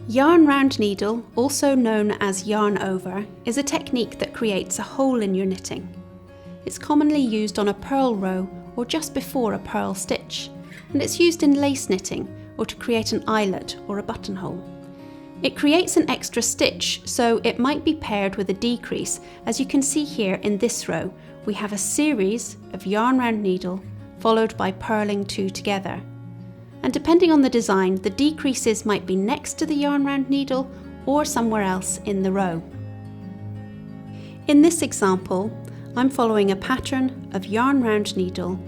Yarn round needle, also known as yarn over, is a technique that creates a hole in your knitting. It's commonly used on a purl row or just before a purl stitch, and it's used in lace knitting or to create an eyelet or a buttonhole. It creates an extra stitch, so it might be paired with a decrease. As you can see here in this row, we have a series of yarn round needle followed by purling 2 together. And depending on the design, the decreases might be next to the yarn round needle or somewhere else in the row. In this example, I'm following a pattern of yarn round needle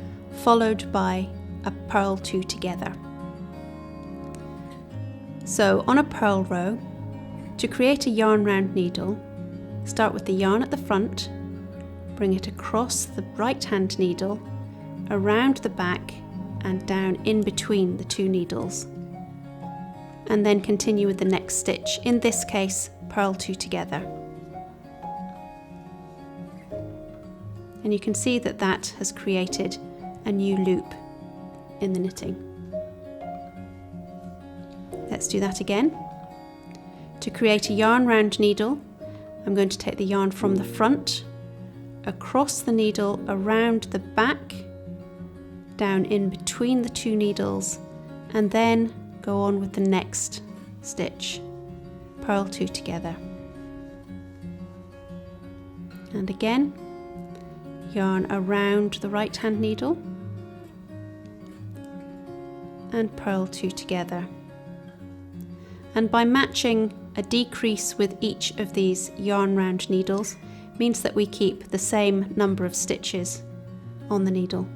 followed by a purl 2 together. So on a purl row, to create a yarn round needle, start with the yarn at the front, bring it across the right hand needle, around the back and down in between the 2 needles, and then continue with the next stitch, in this case purl 2 together. And you can see that that has created a new loop in the knitting. Let's do that again. To create a yarn round needle, I'm going to take the yarn from the front, across the needle, around the back, down in between the 2 needles, and then go on with the next stitch, purl 2 together. And again, yarn around the right hand needle and purl 2 together. And by matching a decrease with each of these yarn round needles means that we keep the same number of stitches on the needle.